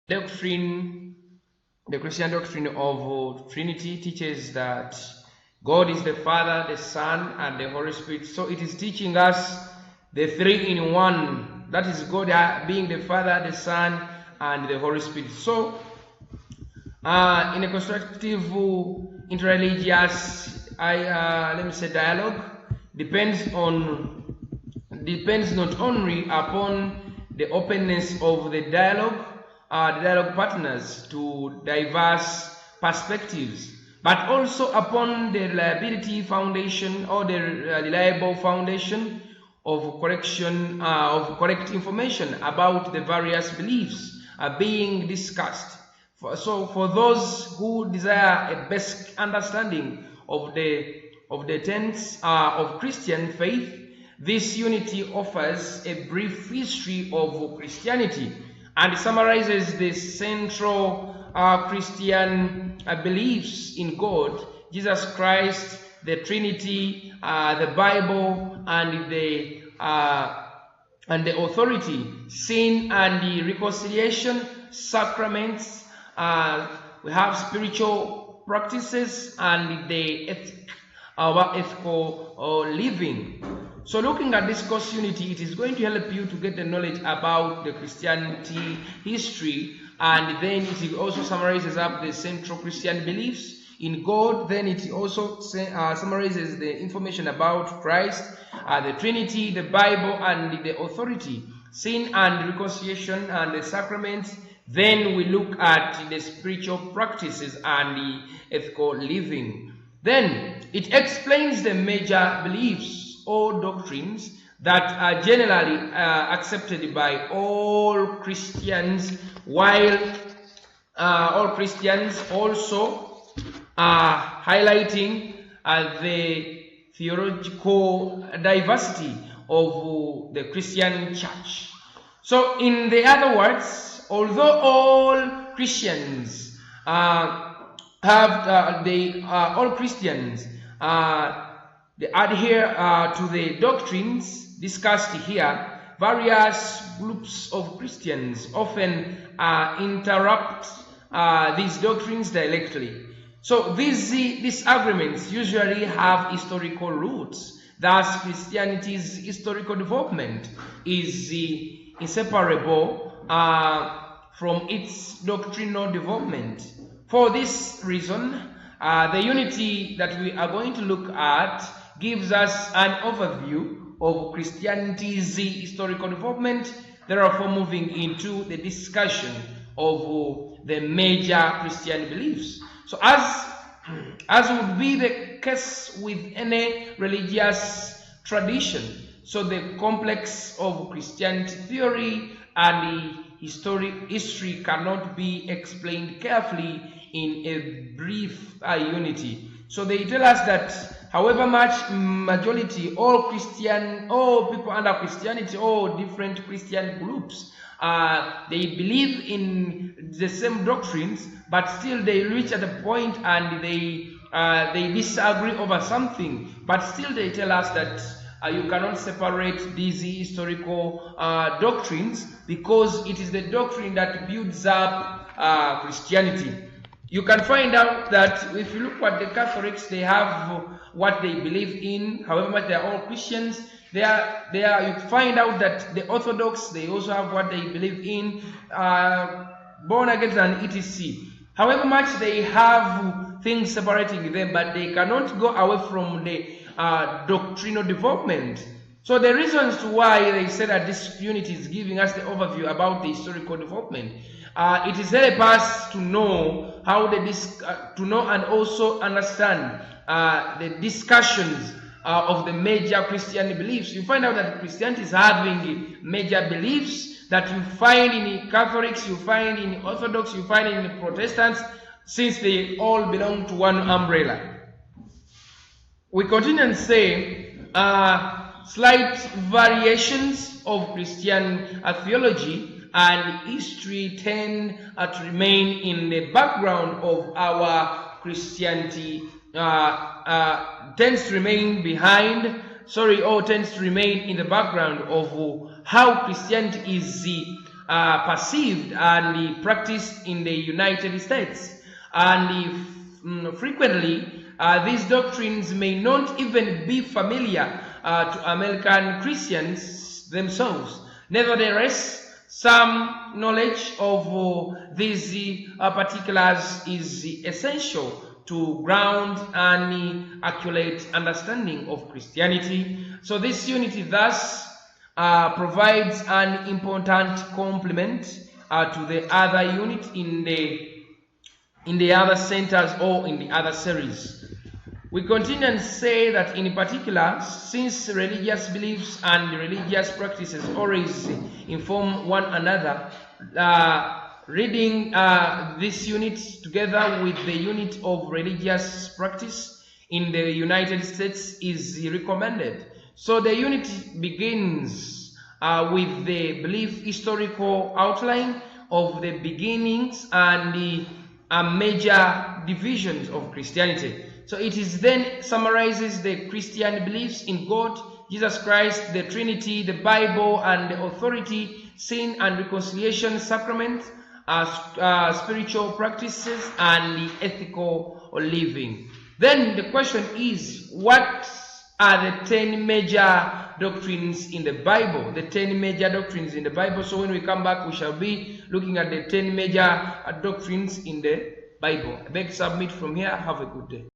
doctrine, the Christian doctrine of Trinity teaches that God is the Father, the Son, and the Holy Spirit. So it is teaching us the three in one. That is God being the Father, the Son, and the Holy Spirit. So in a constructive interreligious let me say dialogue depends not only upon the openness of the dialogue partners to diverse perspectives, but also upon the reliability foundation or the reliable foundation of correct information about the various beliefs being discussed. So for those who desire a basic understanding of the tenets of Christian faith, this unity offers a brief history of Christianity and summarizes the central Christian beliefs in God, Jesus Christ, the Trinity, the Bible, and the authority, sin and the reconciliation, sacraments. We have spiritual practices and the ethical living. So looking at this course unity, it is going to help you to get the knowledge about the Christianity history, and then it also summarizes up the central Christian beliefs in God. Then it also summarizes the information about Christ, the Trinity, the Bible, and the authority, sin and reconciliation, and the sacraments. Then we look at the spiritual practices and the ethical living. Then it explains the major beliefs or doctrines that are generally accepted by all Christians, while all Christians also highlighting the theological diversity of the Christian church. So in the other words, although all Christians they adhere to the doctrines discussed here, various groups of Christians often interrupt these doctrines directly. So these disagreements usually have historical roots. Thus, Christianity's historical development is inseparable from its doctrinal development. For this reason, the unity that we are going to look at gives us an overview of Christianity's historical development, therefore moving into the discussion of the major Christian beliefs. So as would be the case with any religious tradition, so the complex of Christianity theory and the history cannot be explained carefully in a brief unity. So they tell us that however much majority, all people under Christianity, all different Christian groups, they believe in the same doctrines, but still they reach at a point and they disagree over something, but still they tell us that you cannot separate these historical doctrines, because it is the doctrine that builds up Christianity. You can find out that if you look at the Catholics, they have what they believe in, however much they are all Christians. You find out that the Orthodox, they also have what they believe in, born again and etc. However much they have things separating them, but they cannot go away from the doctrinal development. So the reasons to why they say that this unity is giving us the overview about the historical development. It is help us to know how to know and also understand the discussions of the major Christian beliefs. You find out that Christianity is having major beliefs that you find in Catholics, you find in Orthodox, you find in Protestants, since they all belong to one umbrella. We continue and say slight variations of Christian theology and history tend to remain in the background of our Christianity, tends to remain in the background of how Christianity is perceived and practiced in the United States. And frequently, these doctrines may not even be familiar to American Christians themselves. Nevertheless, some knowledge of these particulars is essential to ground an accurate understanding of Christianity. So this unity thus provides an important complement to the other unit in the other centers or in the other series. We continue and say that in particular, since religious beliefs and religious practices always inform one another, reading this unit together with the unit of religious practice in the United States is recommended. So the unit begins with the belief historical outline of the beginnings and the major divisions of Christianity. So it is then summarizes the Christian beliefs in God, Jesus Christ, the Trinity, the Bible, and the authority, sin and reconciliation sacrament, spiritual practices, and the ethical living. Then the question is, what are the 10 major doctrines in the Bible? The 10 major doctrines in the Bible. So when we come back, we shall be looking at the 10 major doctrines in the Bible. I beg to submit from here. Have a good day.